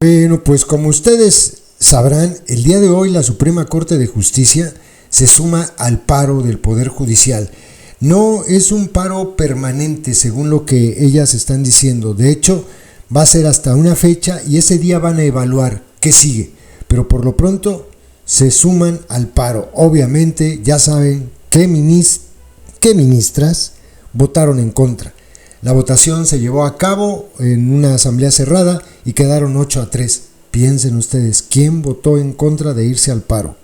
Bueno, pues como ustedes sabrán, el día de hoy la Suprema Corte de Justicia se suma al paro del Poder Judicial. No es un paro permanente, según lo que ellas están diciendo. De hecho, va a ser hasta una fecha y ese día van a evaluar qué sigue. Pero por lo pronto se suman al paro. Obviamente ya saben qué ministras votaron en contra. La votación se llevó a cabo en una asamblea cerrada y quedaron 8-3. Piensen ustedes, ¿quién votó en contra de irse al paro?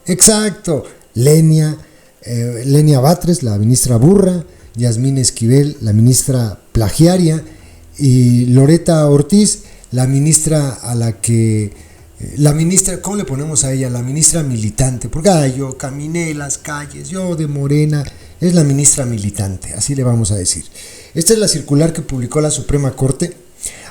Exacto, Lenia Batres, la ministra burra, Yasmín Esquivel, la ministra plagiaria, y Loreta Ortiz, la ministra ¿cómo le ponemos a ella? La ministra militante, porque yo caminé las calles, yo de Morena, es la ministra militante, así le vamos a decir. Esta es la circular que publicó la Suprema Corte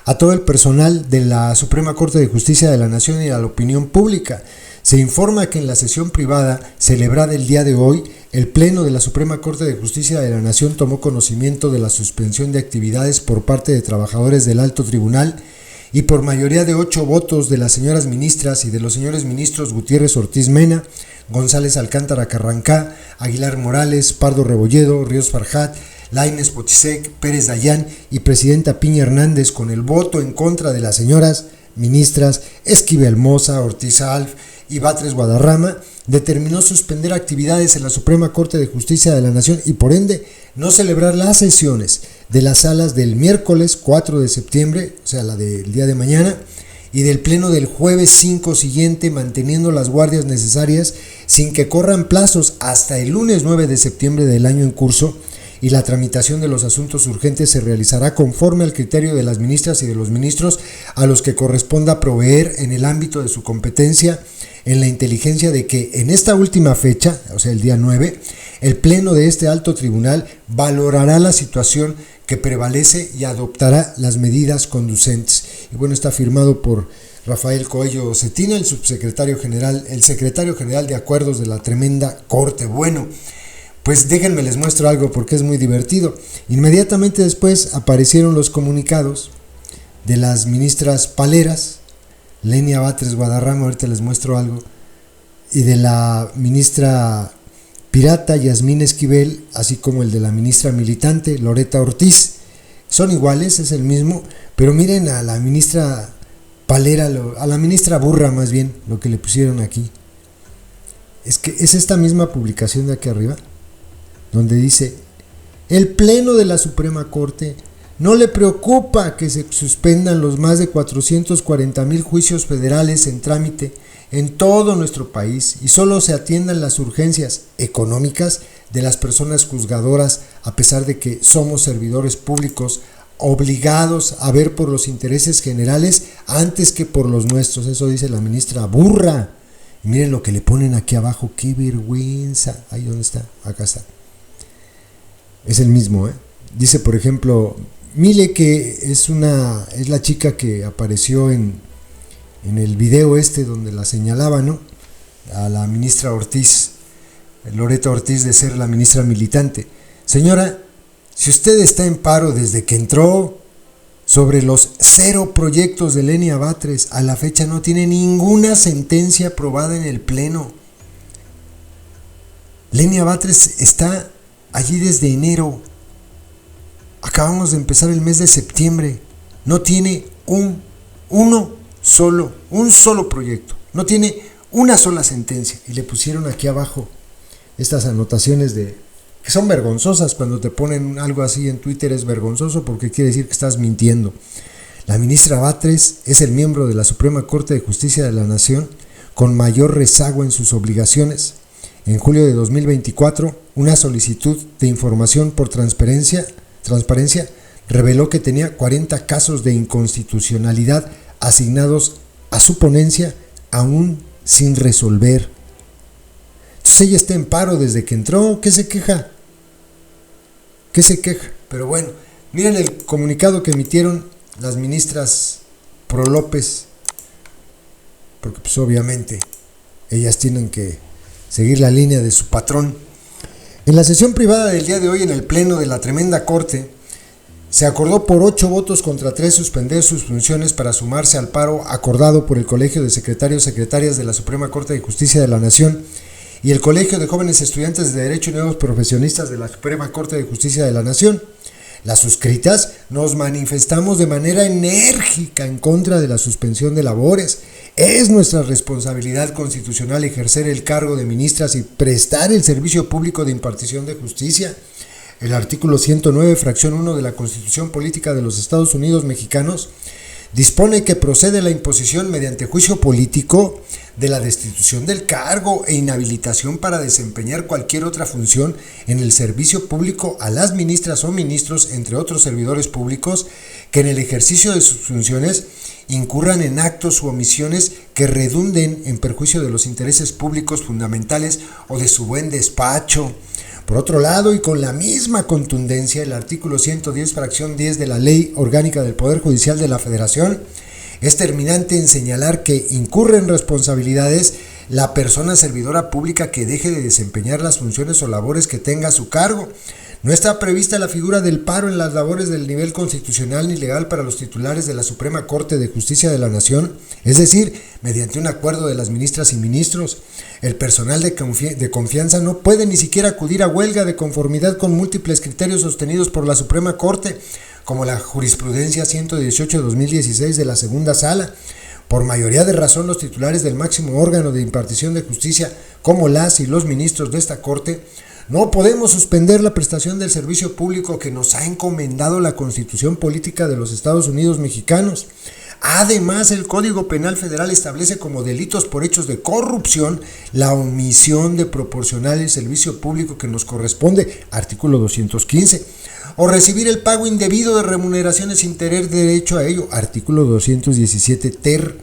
a todo el personal de la Suprema Corte de Justicia de la Nación y a la opinión pública. Se informa que en la sesión privada celebrada el día de hoy, el Pleno de la Suprema Corte de Justicia de la Nación tomó conocimiento de la suspensión de actividades por parte de trabajadores del Alto Tribunal y por mayoría de 8 votos de las señoras ministras y de los señores ministros Gutiérrez Ortiz Mena, González Alcántara Carrancá, Aguilar Morales, Pardo Rebolledo, Ríos Farjat, Lainez Potisek, Pérez Dayán y Presidenta Piña Hernández, con el voto en contra de las señoras ministras Esquivel Moza, Ortiz Alf y Batres Guadarrama, determinó suspender actividades en la Suprema Corte de Justicia de la Nación y por ende no celebrar las sesiones de las salas del miércoles 4 de septiembre, o sea la del día de mañana, y del pleno del jueves 5 siguiente, manteniendo las guardias necesarias sin que corran plazos hasta el lunes 9 de septiembre del año en curso, y la tramitación de los asuntos urgentes se realizará conforme al criterio de las ministras y de los ministros a los que corresponda proveer en el ámbito de su competencia, en la inteligencia de que en esta última fecha, o sea el día 9, el pleno de este alto tribunal valorará la situación que prevalece y adoptará las medidas conducentes. Y bueno, está firmado por Rafael Coello Cetina, el secretario general de acuerdos de la tremenda Corte. Bueno, pues déjenme les muestro algo porque es muy divertido. Inmediatamente después aparecieron los comunicados de las ministras paleras, Lenia Batres Guadarrama, ahorita les muestro algo, y de la ministra pirata Yasmín Esquivel, así como el de la ministra militante Loreta Ortiz. Son iguales, es el mismo, pero miren a la ministra palera, a la ministra burra más bien, lo que le pusieron aquí. Es que es esta misma publicación de aquí arriba, donde dice: el Pleno de la Suprema Corte no le preocupa que se suspendan los más de 440,000 juicios federales en trámite en todo nuestro país y solo se atiendan las urgencias económicas de las personas juzgadoras, a pesar de que somos servidores públicos obligados a ver por los intereses generales antes que por los nuestros. Eso dice la ministra burra. Y miren lo que le ponen aquí abajo, qué vergüenza. Ahí, ¿dónde está? Acá está. Es el mismo, Dice, por ejemplo, Mile, que es la chica que apareció en el video donde la señalaba, ¿no?, a la ministra Ortiz, Loreta Ortiz, de ser la ministra militante. Señora, si usted está en paro desde que entró, sobre los 0 proyectos de Lenia Batres, a la fecha no tiene ninguna sentencia aprobada en el Pleno. Lenia Batres está allí desde enero. Acabamos de empezar el mes de septiembre. No tiene un solo proyecto. No tiene una sola sentencia. Y le pusieron aquí abajo estas anotaciones que son vergonzosas. Cuando te ponen algo así en Twitter es vergonzoso porque quiere decir que estás mintiendo. La ministra Batres es el miembro de la Suprema Corte de Justicia de la Nación con mayor rezago en sus obligaciones. En julio de 2024, una solicitud de información por transparencia reveló que tenía 40 casos de inconstitucionalidad asignados a su ponencia aún sin resolver. Entonces ella está en paro desde que entró. ¿Qué se queja? Pero bueno, miren el comunicado que emitieron las ministras pro López, porque pues obviamente ellas tienen que seguir la línea de su patrón. En la sesión privada del día de hoy en el Pleno de la tremenda Corte, Se acordó por 8 votos contra 3 suspender sus funciones para sumarse al paro acordado por el Colegio de Secretarios y Secretarias de la Suprema Corte de Justicia de la Nación y el Colegio de Jóvenes Estudiantes de Derecho y Nuevos Profesionistas de la Suprema Corte de Justicia de la Nación. Las suscritas nos manifestamos de manera enérgica en contra de la suspensión de labores. Es nuestra responsabilidad constitucional ejercer el cargo de ministras y prestar el servicio público de impartición de justicia. El artículo 109, fracción 1 de la Constitución Política de los Estados Unidos Mexicanos dispone que procede la imposición mediante juicio político de la destitución del cargo e inhabilitación para desempeñar cualquier otra función en el servicio público a las ministras o ministros, entre otros servidores públicos, que en el ejercicio de sus funciones incurran en actos u omisiones que redunden en perjuicio de los intereses públicos fundamentales o de su buen despacho. Por otro lado, y con la misma contundencia, el artículo 110, fracción 10 de la Ley Orgánica del Poder Judicial de la Federación es terminante en señalar que incurre en responsabilidades la persona servidora pública que deje de desempeñar las funciones o labores que tenga a su cargo. No está prevista la figura del paro en las labores del nivel constitucional ni legal para los titulares de la Suprema Corte de Justicia de la Nación, es decir, mediante un acuerdo de las ministras y ministros. El personal de confianza no puede ni siquiera acudir a huelga de conformidad con múltiples criterios sostenidos por la Suprema Corte, como la jurisprudencia 118-2016 de la segunda sala. Por mayoría de razón, los titulares del máximo órgano de impartición de justicia, como las y los ministros de esta Corte, no podemos suspender la prestación del servicio público que nos ha encomendado la Constitución Política de los Estados Unidos Mexicanos. Además, el Código Penal Federal establece como delitos por hechos de corrupción la omisión de proporcionar el servicio público que nos corresponde, artículo 215, o recibir el pago indebido de remuneraciones sin tener derecho a ello, artículo 217 ter.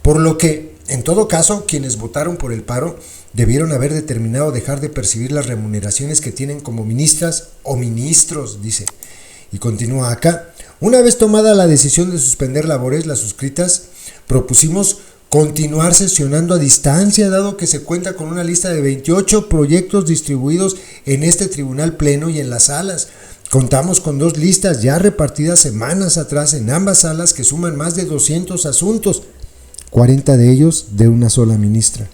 Por lo que, en todo caso, quienes votaron por el paro debieron haber determinado dejar de percibir las remuneraciones que tienen como ministras o ministros, dice. Y continúa acá. Una vez tomada la decisión de suspender labores, las suscritas propusimos continuar sesionando a distancia, dado que se cuenta con una lista de 28 proyectos distribuidos en este tribunal pleno y en las salas. Contamos con 2 listas ya repartidas semanas atrás en ambas salas que suman más de 200 asuntos, 40 de ellos de una sola ministra.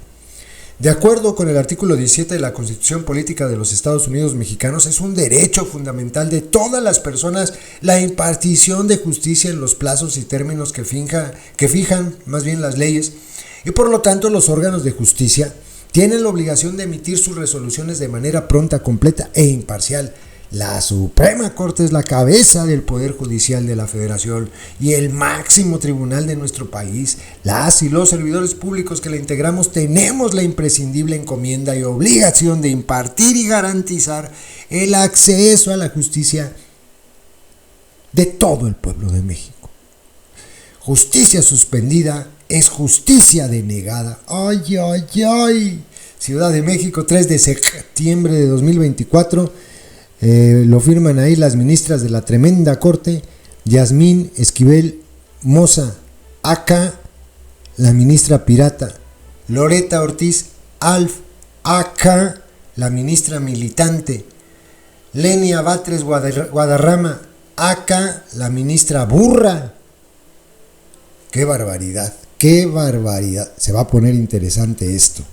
De acuerdo con el artículo 17 de la Constitución Política de los Estados Unidos Mexicanos, es un derecho fundamental de todas las personas la impartición de justicia en los plazos y términos que fijan más bien las leyes, y por lo tanto los órganos de justicia tienen la obligación de emitir sus resoluciones de manera pronta, completa e imparcial. La Suprema Corte es la cabeza del Poder Judicial de la Federación y el máximo tribunal de nuestro país. Las y los servidores públicos que la integramos tenemos la imprescindible encomienda y obligación de impartir y garantizar el acceso a la justicia de todo el pueblo de México. Justicia suspendida es justicia denegada. ¡Ay, ay, ay! Ciudad de México, 3 de septiembre de 2024. Lo firman ahí las ministras de la tremenda corte, Yasmín Esquivel Moza, acá la ministra pirata, Loreta Ortiz Alf, acá la ministra militante, Lenia Batres Guadarrama, acá la ministra burra. ¡Qué barbaridad! ¡Qué barbaridad! Se va a poner interesante esto.